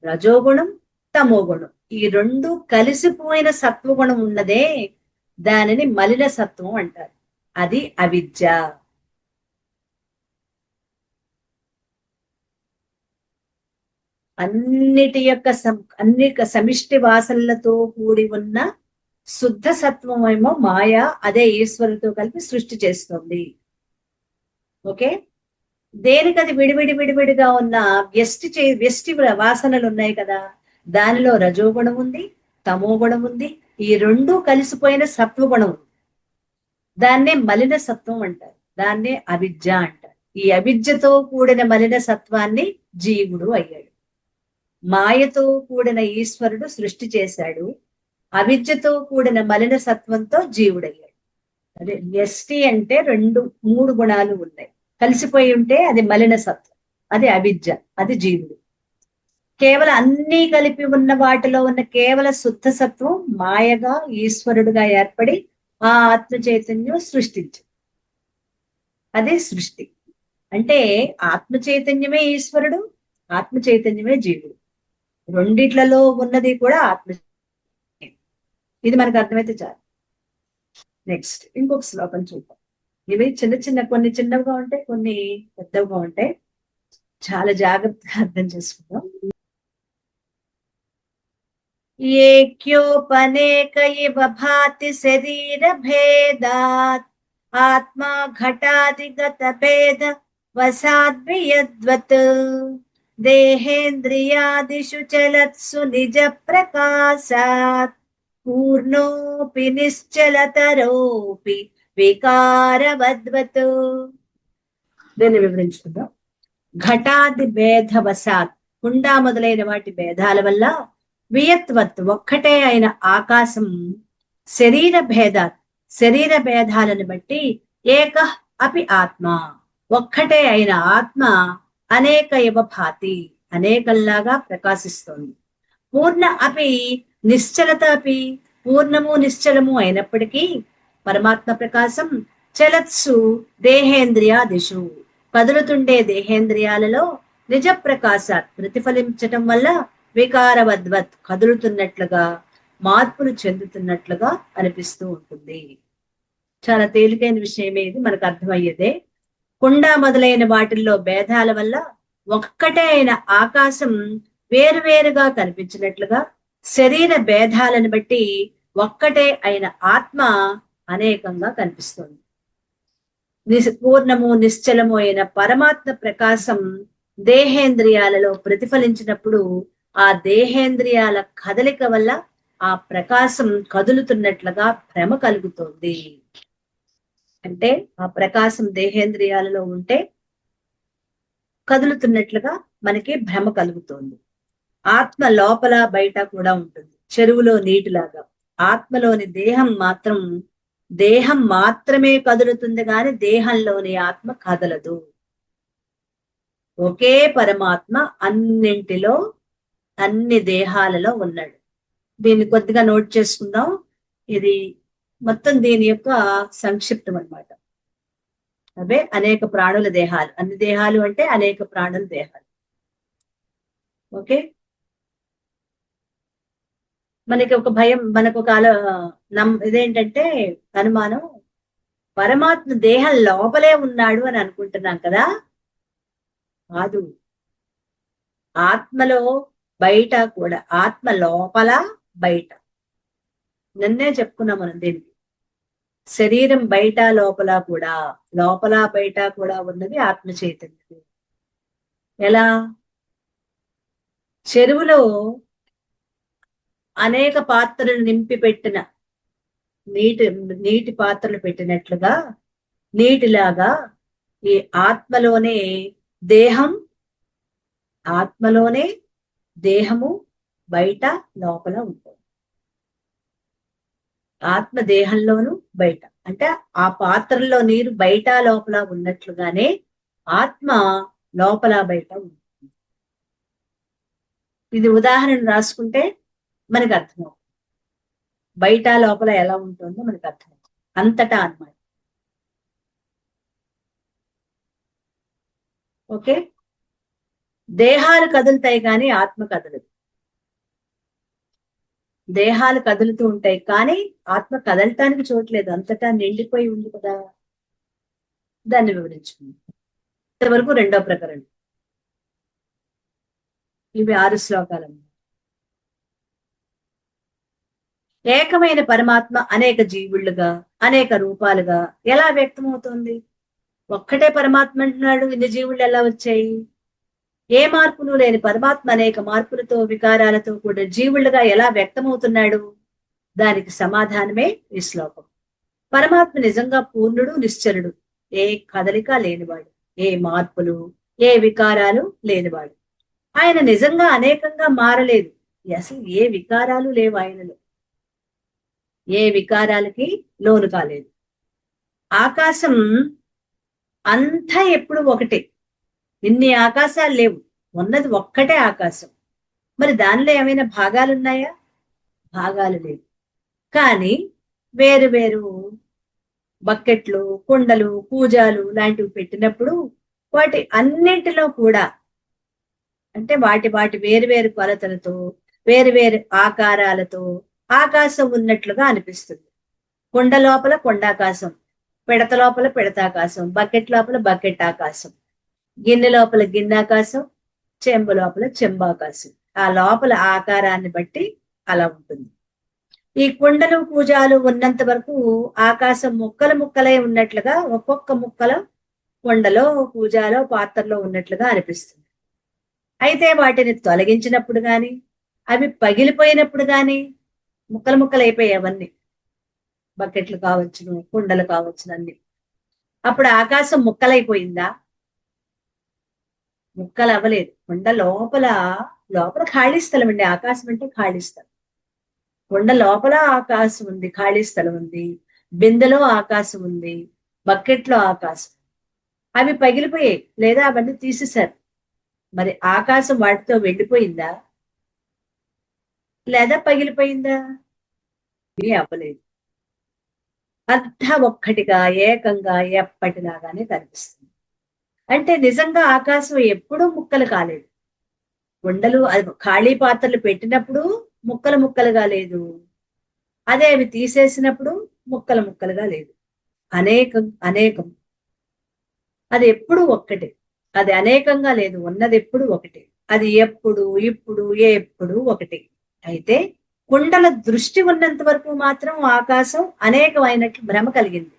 రజోగుణం, తమోగుణం, ఈ రెండు కలిసిపోయిన సత్వగుణం ఉన్నదే దానిని మలిన సత్వం అంటారు. అది అవిద్య. అన్నిటి యొక్క అన్ని సమిష్టి వాసనలతో కూడి ఉన్న శుద్ధ సత్వం ఏమో మాయ, అదే ఈశ్వరుతో కలిపి సృష్టి చేస్తుంది. ఓకే. దేనికది విడివిడిగా ఉన్న వ్యష్టి వాసనలు ఉన్నాయి కదా, దానిలో రజోగుణం ఉంది, తమోగుణం ఉంది, ఈ రెండు కలిసిపోయిన సత్వగుణం ఉంది. దాన్నే మలిన సత్వం అంటారు, దాన్నే అవిద్య అంటారు. ఈ అవిద్యతో కూడిన మలిన సత్వాన్ని జీవుడు అయ్యాడు. మాయతో కూడిన ఈశ్వరుడు సృష్టి చేశాడు, అవిద్యతో కూడిన మలిన సత్వంతో జీవుడయ్యాడు. అదే వ్యష్టి అంటే మూడు గుణాలు ఉన్నాయి, కలిసిపోయి ఉంటే అది మలిన సత్వం, అది అవిద్య, అది జీవుడు. కేవలం అన్నీ కలిపి ఉన్న వాటిలో ఉన్న కేవల శుద్ధ సత్వం మాయగా ఈశ్వరుడుగా ఏర్పడి ఆ ఆత్మ చైతన్యం సృష్టించు. అదే సృష్టి. అంటే ఆత్మ చైతన్యమే ఈశ్వరుడు, ఆత్మ చైతన్యమే జీవుడు, రెండిట్లలో ఉన్నది కూడా ఆత్మ. ఇది మనకు అర్థమైతే చాలు. నెక్స్ట్ ఇంకొక శ్లోకం చూద్దాం. ఇవి కొన్ని చిన్నవిగా ఉంటాయి, కొన్ని పెద్దవిగా ఉంటాయి. చాలా జాగ్రత్తగా అర్థం చేసుకుందాం. ఏక్యోపనేక ఇవ భాతి శరీర భేదాత్ ఆత్మా ఘటాదిగత భేద వసాద్వియద్వత్ దేహేంద్రియాదిషు చలత్సు నిజ ప్రకాశాత్ పూర్ణోపి నిశ్చలతరోపి వికారవద్వత్. దీన్ని వివరించుకుందాం. ఘటాది భేదవశాత్, కుండా మొదలైన వాటి భేదాల వల్ల, వియత్వత్ ఒక్కటే అయిన ఆకాశం, శరీర భేదాత్ శరీర భేదాలను బట్టి, ఏక అపి ఆత్మ ఒక్కటే అయిన ఆత్మ, అనేక ఇవ భాతి అనేకంలాగా ప్రకాశిస్తోంది. పూర్ణ అపి నిశ్చలత అపి పూర్ణము నిశ్చలము అయినప్పటికీ పరమాత్మ ప్రకాశం చలత్సు దేహేంద్రియాదిషు కదులుతుండే దేహేంద్రియాలలో నిజ ప్రకాశాత్ ప్రతిఫలించటం వల్ల వికారవద్వత్ కదులుతున్నట్లుగా, మార్పులు చెందుతున్నట్లుగా అనిపిస్తూ ఉంటుంది. చాలా తేలికైన విషయమే ఇది, మనకు అర్థమయ్యేదే. కుండ మొదలైన వాటిల్లో భేదాల వల్ల ఒక్కటే అయిన ఆకాశం వేరువేరుగా కనిపించినట్లుగా, శరీర భేదాలను బట్టి ఒక్కటే అయిన ఆత్మ అనేకంగా కనిపిస్తుంది. పూర్ణము నిశ్చలము అయిన పరమాత్మ ప్రకాశం దేహేంద్రియాలలో ప్రతిఫలించినప్పుడు ఆ దేహేంద్రియాల కదలిక వల్ల ఆ ప్రకాశం కదులుతున్నట్లుగా భ్రమ కలుగుతోంది. అంటే ఆ ప్రకాశం దేహేంద్రియాలలో ఉంటే కదులుతున్నట్లుగా మనకి భ్రమ కలుగుతోంది. ఆత్మ లోపల బయట కూడా ఉంటుంది, చెరువులో నీటిలాగా. ఆత్మలోని దేహం మాత్రమే కదులుతుంది గాని దేహంలోని ఆత్మ కదలదు. ఒకే పరమాత్మ అన్నింటిలో, అన్ని దేహాలలో ఉన్నాడు. దీన్ని కొద్దిగా నోట్ చేసుకుందాం. ఇది మొత్తం దీని యొక్క సంక్షిప్తం అన్నమాట. అవే అనేక ప్రాణుల దేహాలు, అన్ని దేహాలు అంటే అనేక ప్రాణుల దేహాలు. ఓకే. మనకి ఒక భయం, మనకు ఒక ఇదేంటంటే అనుమానం, పరమాత్మ దేహం లోపలే ఉన్నాడు అని అనుకుంటున్నాం కదా. కాదు, ఆత్మలో బయట కూడా, ఆత్మ లోపల బయట. నిన్నే చెప్పుకున్నాం మనం దీనికి. శరీరం బయట లోపల కూడా, లోపల బయట కూడా ఉన్నది ఆత్మ చైతన్యం. ఎలా? చెరువులో అనేక పాత్రలు నింపి పెట్టిన నీటి పాత్రలు పెట్టినట్లుగా, నీటిలాగా ఈ ఆత్మలోనే దేహము బయట లోపల ఉంటుంది. ఆత్మ దేహంలోను బయట, అంటే ఆ పాత్రలో నీరు బయట లోపల ఉన్నట్లుగానే ఆత్మ లోపల బయట ఉంది. ఇది ఉదాహరణ రాసుకుంటే మనకు అర్థమవుతుంది, బయట లోపల ఎలా ఉంటుందో మనకు అర్థమవుతుంది. అంతటా అన్నమాట. ఓకే, దేహాలు కదులుతాయి కానీ ఆత్మ కదలదు. దేహాలు కదులుతూ ఉంటాయి కానీ ఆత్మ కదలటానికి చోట్లేదు, అంతటా నిండిపోయి ఉంది కదా. దాన్ని వివరించుకుందాం. ఇంతవరకు రెండో ప్రకరణం. ఇవి 6 శ్లోకాలు. ఏకమైన పరమాత్మ అనేక జీవుళ్ళుగా అనేక రూపాలుగా ఎలా వ్యక్తమవుతోంది? ఒక్కటే పరమాత్మ అంటున్నాడు, ఇన్ని జీవుళ్ళు ఎలా వచ్చాయి? ఏ మార్పులు లేని పరమాత్మ అనేక మార్పులతో వికారాలతో కూడిన జీవుళ్ళుగా ఎలా వ్యక్తమవుతున్నాడు? దానికి సమాధానమే ఈ శ్లోకం. పరమాత్మ నిజంగా పూర్ణుడు, నిశ్చలుడు, ఏ కదలిక లేనివాడు, ఏ మార్పులు ఏ వికారాలు లేనివాడు. ఆయన నిజంగా అనేకంగా మారలేదు, అసలు ఏ వికారాలు లేవు ఆయనలో, ఏ వికారాలకి లోను కాలేదు. ఆకాశం అంతా ఎప్పుడు ఒకటే, ఇన్ని ఆకాశాలు లేవు, ఉన్నది ఒక్కటే ఆకాశం. మరి దానిలో ఏమైనా భాగాలు ఉన్నాయా? భాగాలు లేవు. కానీ వేరు వేరు బకెట్లు, కుండలు, కూజాలు లాంటివి పెట్టినప్పుడు వాటి అన్నింటిలో కూడా, అంటే వాటి వాటి వేరు వేరు కొలతలతో వేరు వేరు ఆకారాలతో ఆకాశం ఉన్నట్లుగా అనిపిస్తుంది. కుండ లోపల కొండాకాశం, పిడత లోపల పిడతాకాశం, బకెట్ లోపల బకెట్ ఆకాశం, గిన్నె లోపల గిన్నెకాశం, చెంబు లోపల చెంబాకాశం. ఆ లోపల ఆకారాన్ని బట్టి అలా ఉంటుంది. ఈ కుండలు పూజాలు ఉన్నంత వరకు ఆకాశం ముక్కలు ముక్కలై ఉన్నట్లుగా, ఒక్కొక్క ముక్కలో కుండలో పూజాలో పాత్రలో ఉన్నట్లుగా అనిపిస్తుంది. అయితే వాటిని తొలగించినప్పుడు గాని, అవి పగిలిపోయినప్పుడు గాని ముక్కలు ముక్కలు అయిపోయాయి అవన్నీ, బకెట్లు కావచ్చును, కుండలు కావచ్చును అన్ని. అప్పుడు ఆకాశం ముక్కలైపోయిందా? ముక్కలు అవ్వలేదు. కుండ లోపల లోపల ఖాళీ స్థలం అండి, ఆకాశం అంటే ఖాళీ స్థలం. కుండ లోపల ఆకాశం ఉంది, ఖాళీ స్థలం ఉంది. బిందెలో ఆకాశం ఉంది, బకెట్లో ఆకాశం. అవి పగిలిపోయాయి లేదా అవన్నీ తీసేశారు. మరి ఆకాశం వాటితో వెళ్ళిపోయిందా లేదా పగిలిపోయిందా? అవ్వలేదు. అంతా ఒక్కటిగా ఏకంగా ఎప్పటిలాగానే కనిపిస్తుంది. అంటే నిజంగా ఆకాశం ఎప్పుడూ ముక్కలు కాలేదు. కుండలు ఖాళీ పాత్రలు పెట్టినప్పుడు ముక్కలు ముక్కలుగా లేదు, అదే అవి తీసేసినప్పుడు ముక్కలు ముక్కలుగా లేదు. అనేకం అనేకం, అది ఎప్పుడు ఒక్కటే. అది అనేకంగా లేదు, ఉన్నది ఎప్పుడు ఒకటే. అది ఎప్పుడు ఇప్పుడు ఎప్పుడు ఒకటే. అయితే కుండల దృష్టి ఉన్నంత వరకు మాత్రం ఆకాశం అనేకమైనట్లు భ్రమ కలిగింది.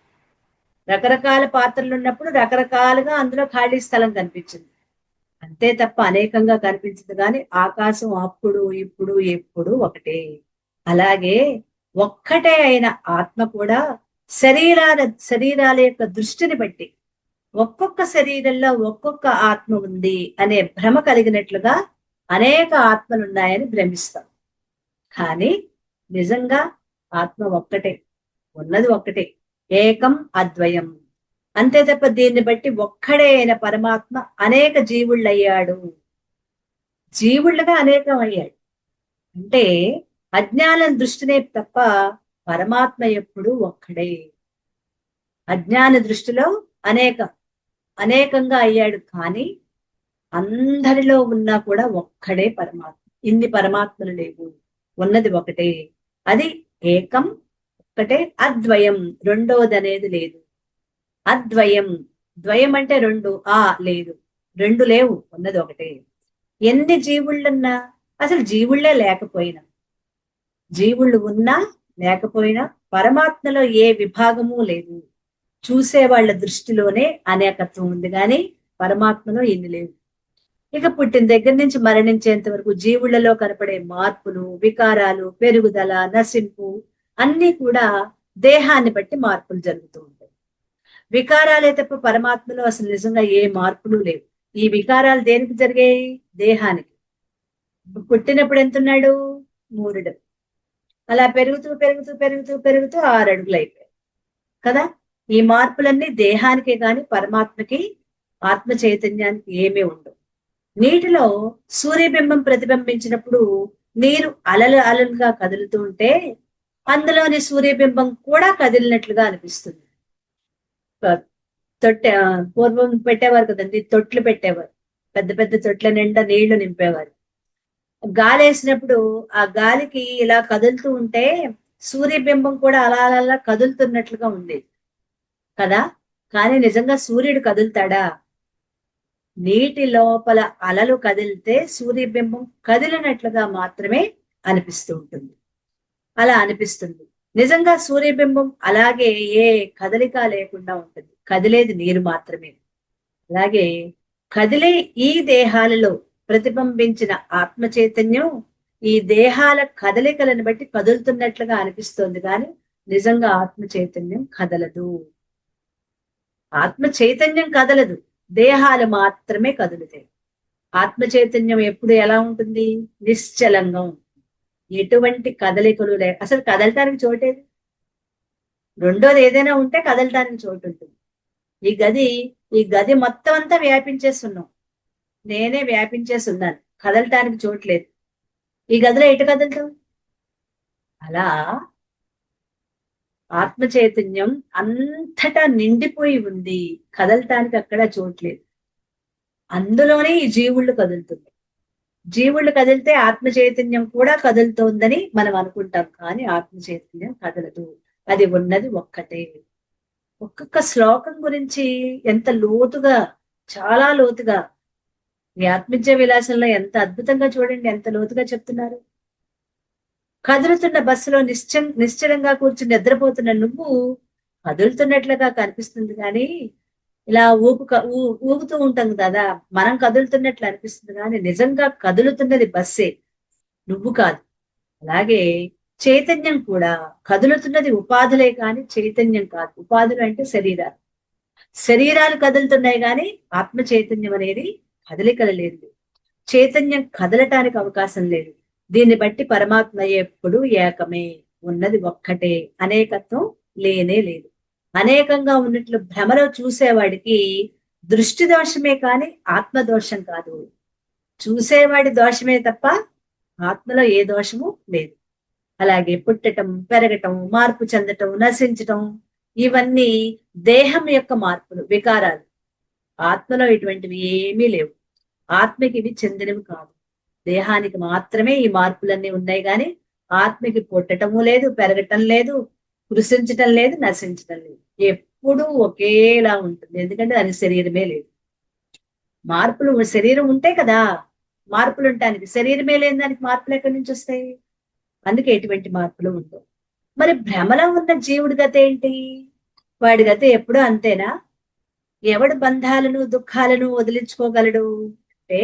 రకరకాల పాత్రలు ఉన్నప్పుడు రకరకాలుగా అందులో ఖాళీ స్థలం కనిపించింది, అంతే తప్ప అనేకంగా కనిపించదు. కానీ ఆకాశం అప్పుడు ఇప్పుడు ఎప్పుడు ఒకటే. అలాగే ఒక్కటే అయిన ఆత్మ కూడా శరీరాల యొక్క దృష్టిని బట్టి ఒక్కొక్క శరీరంలో ఒక్కొక్క ఆత్మ ఉంది అనే భ్రమ కలిగినట్లుగా అనేక ఆత్మలున్నాయని భ్రమిస్తాం. కానీ నిజంగా ఆత్మ ఒక్కటే, ఉన్నది ఒక్కటే, ఏకం అద్వయం. అంతే తప్ప దీన్ని బట్టి ఒక్కడే అయిన పరమాత్మ అనేక జీవుళ్ళు అయ్యాడు, జీవుళ్ళుగా అనేకం అయ్యాడు. అంటే అజ్ఞానం దృష్టినే తప్ప పరమాత్మ ఎప్పుడు ఒక్కడే. అజ్ఞాన దృష్టిలో అనేకంగా అయ్యాడు, కానీ అందరిలో ఉన్నా కూడా ఒక్కడే పరమాత్మ. ఇన్ని పరమాత్మలు లేవు, ఉన్నది ఒకటే. అది ఏకం, ఒక్కటే. అద్వయం, రెండోది అనేది లేదు. అద్వయం, ద్వయం అంటే రెండు, లేదు, రెండు లేవు, ఉన్నది ఒకటే. ఎన్ని జీవుళ్ళున్నా, అసలు జీవుళ్లే లేకపోయినా, జీవుళ్ళు ఉన్నా లేకపోయినా పరమాత్మలో ఏ విభాగము లేదు. చూసే వాళ్ళ దృష్టిలోనే అనేకత్వం ఉంది, కానీ పరమాత్మలో ఎన్ని లేవు. ఇక పుట్టిన దగ్గర నుంచి మరణించేంత వరకు జీవుళ్లలో కనపడే మార్పులు, వికారాలు, పెరుగుదల, నశింపు అన్ని కూడా దేహాన్ని బట్టి మార్పులు జరుగుతూ ఉంటాయి. వికారాలే తప్ప పరమాత్మలో అసలు నిజంగా ఏ మార్పులు లేవు. ఈ వికారాలు దేనికి జరిగాయి? దేహానికి. పుట్టినప్పుడు ఎంతున్నాడు? 3. అలా పెరుగుతూ పెరుగుతూ పెరుగుతూ పెరుగుతూ 6 అడుగులు అయిపోయాయి కదా. ఈ మార్పులన్నీ దేహానికే గాని పరమాత్మకి, ఆత్మ చైతన్యానికి ఏమీ ఉండవు. నీటిలో సూర్యబింబం ప్రతిబింబించినప్పుడు నీరు అలలు అలలుగా కదులుతూ ఉంటే అందులోని సూర్యబింబం కూడా కదిలినట్లుగా అనిపిస్తుంది. తొట్టె పూర్వం పెట్టేవారు కదండి, తొట్లు పెట్టేవారు, పెద్ద పెద్ద తొట్ల నిండా నీళ్లు నింపేవారు. గాలి వేసినప్పుడు ఆ గాలికి ఇలా కదులుతూ ఉంటే సూర్యబింబం కూడా అలా అలా కదులుతున్నట్లుగా ఉండేది కదా. కానీ నిజంగా సూర్యుడు కదులుతాడా? నీటి లోపల అలలు కదిలితే సూర్యబింబం కదిలినట్లుగా మాత్రమే అనిపిస్తూ ఉంటుంది. అలా అనిపిస్తుంది. నిజంగా సూర్యబింబం అలాగే ఏ కదలిక లేకుండా ఉంటుంది. కదిలేది నీరు మాత్రమే. అలాగే కదిలే ఈ దేహాలలో ప్రతిబింబించిన ఆత్మ చైతన్యం ఈ దేహాల కదలికలను బట్టి కదులుతున్నట్లుగా అనిపిస్తోంది, కానీ నిజంగా ఆత్మ చైతన్యం కదలదు. ఆత్మ చైతన్యం కదలదు, దేహాలు మాత్రమే కదులుతాయి. ఆత్మ చైతన్యం ఎప్పుడు ఎలా ఉంటుంది? నిశ్చలంగా ఉంటుంది. ఎటువంటి కదలికలు లేక, అసలు కదలటానికి చోటేది? రెండోది ఏదైనా ఉంటే కదలటానికి చోటు ఉంటుంది. ఈ గది మొత్తం అంతా వ్యాపించేస్తున్నాం. నేనే వ్యాపించేస్తున్నాను, కదలటానికి చోటు లేదు. ఈ గదిలో ఎటు కదులుతాం? అలా ఆత్మ చైతన్యం అంతటా నిండిపోయి ఉంది, కదలటానికి అక్కడ చోట్లేదు. అందులోనే ఈ జీవుళ్ళు కదులుతుంది. జీవుళ్ళు కదిలితే ఆత్మ చైతన్యం కూడా కదులుతోందని మనం అనుకుంటాం, కానీ ఆత్మ చైతన్యం కదలదు. అది ఉన్నది ఒక్కటే. ఒక్కొక్క శ్లోకం గురించి ఎంత లోతుగా, చాలా లోతుగా ఈ ఆత్మవిద్య విలాసంలో ఎంత అద్భుతంగా చూడండి, ఎంత లోతుగా చెప్తున్నారు. కదులుతున్న బస్సులో నిశ్చలంగా కూర్చుని నిద్రపోతున్న నువ్వు కదులుతున్నట్లుగా కనిపిస్తుంది, కానీ ఇలా ఊగుతూ ఉంటాం కదా, మనం కదులుతున్నట్లు అనిపిస్తుంది, కానీ నిజంగా కదులుతున్నది బస్సే, నువ్వు కాదు. అలాగే చైతన్యం కూడా కదులుతున్నది ఉపాధులే కానీ చైతన్యం కాదు. ఉపాధులు అంటే శరీరాలు కదులుతున్నాయి, కానీ ఆత్మ చైతన్యం అనేది కదలికలు లేదు. చైతన్యం కదలటానికి అవకాశం లేదు. దీన్ని బట్టి పరమాత్మ ఎప్పుడు ఏకమే, ఉన్నది ఒక్కటే, అనేకత్వం లేనే లేదు. అనేకంగా ఉన్నట్లు భ్రమలో చూసేవాడికి దృష్టి దోషమే కానీ ఆత్మ దోషం కాదు. చూసేవాడి దోషమే తప్ప ఆత్మలో ఏ దోషము లేదు. అలాగే పుట్టటం, పెరగటం, మార్పు చెందటం, నశించటం, ఇవన్నీ దేహం యొక్క మార్పులు, వికారాలు. ఆత్మలో ఇటువంటివి ఏమీ లేవు. ఆత్మకి ఇవి చెందినవి కాదు. దేహానికి మాత్రమే ఈ మార్పులన్నీ ఉన్నాయి, కానీ ఆత్మకి పుట్టటము లేదు, పెరగటం లేదు, కృషించటం లేదు, నశించటం లేదు. ఎప్పుడూ ఒకేలా ఉంటుంది, ఎందుకంటే దానికి శరీరమే లేదు. మార్పులు, శరీరం ఉంటే కదా మార్పులు ఉండటానికి. శరీరమే లేని దానికి మార్పులు ఎక్కడి నుంచి వస్తాయి? అందుకే ఎటువంటి మార్పులు ఉండవు. మరి భ్రమలో ఉన్న జీవుడి గత ఏంటి? వాడి గత ఎప్పుడూ అంతేనా? ఎవడు బంధాలను దుఃఖాలను వదిలించుకోగలడు అంటే,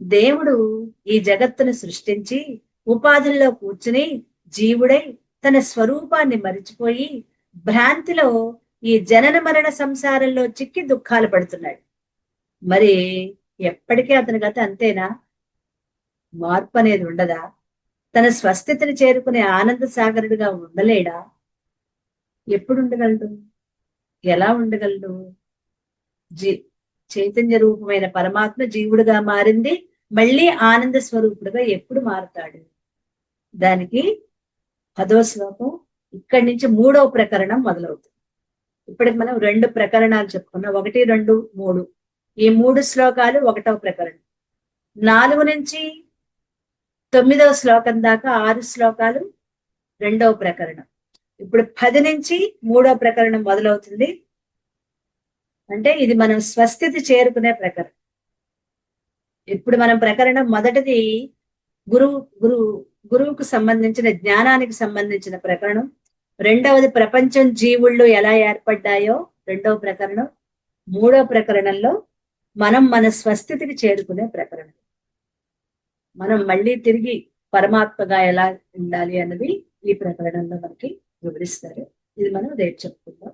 దేవుడు ఈ జగత్తును సృష్టించి ఉపాధుల్లో కూర్చుని జీవుడై తన స్వరూపాన్ని మరిచిపోయి భ్రాంతిలో ఈ జనన మరణ సంసారంలో చిక్కి దుఃఖాలు పడుతున్నాడు. మరి ఎప్పటికీ అతని గత అంతేనా? మార్పు అనేది ఉండదా? తన స్వస్థితిని చేరుకునే ఆనంద సాగరుడిగా ఉండలేడా? ఎప్పుడు ఉండగలడు? ఎలా ఉండగలడు? చైతన్య రూపమైన పరమాత్మ జీవుడుగా మారింది, మళ్ళీ ఆనంద స్వరూపుడుగా ఎప్పుడు మారుతాడు? దానికి 10వ శ్లోకం ఇక్కడి నుంచి 3వ ప్రకరణం మొదలవుతుంది. ఇప్పటికి మనం 2 ప్రకరణాలు చెప్పుకున్నాం, 1, 2, 3. ఈ 3 శ్లోకాలు 1వ ప్రకరణం. 4 నుంచి 9వ శ్లోకం దాకా 6 శ్లోకాలు 2వ ప్రకరణం. ఇప్పుడు 10 నుంచి 3వ ప్రకరణం మొదలవుతుంది. అంటే ఇది మనం స్వస్థితి చేరుకునే ప్రకరణం. ఇప్పుడు మనం ప్రకరణం మొదటిది గురువుకు సంబంధించిన, జ్ఞానానికి సంబంధించిన ప్రకరణం. రెండవది ప్రపంచం జీవుళ్ళు ఎలా ఏర్పడ్డాయో 2వ ప్రకరణం. 3వ ప్రకరణంలో మనం మన స్వస్థితికి చేరుకునే ప్రకరణం. మనం మళ్ళీ తిరిగి పరమాత్మగా ఎలా ఉండాలి అన్నది ఈ ప్రకరణంలో మనకి వివరిస్తారు. ఇది మనం రేపు చెప్పుకుందాం.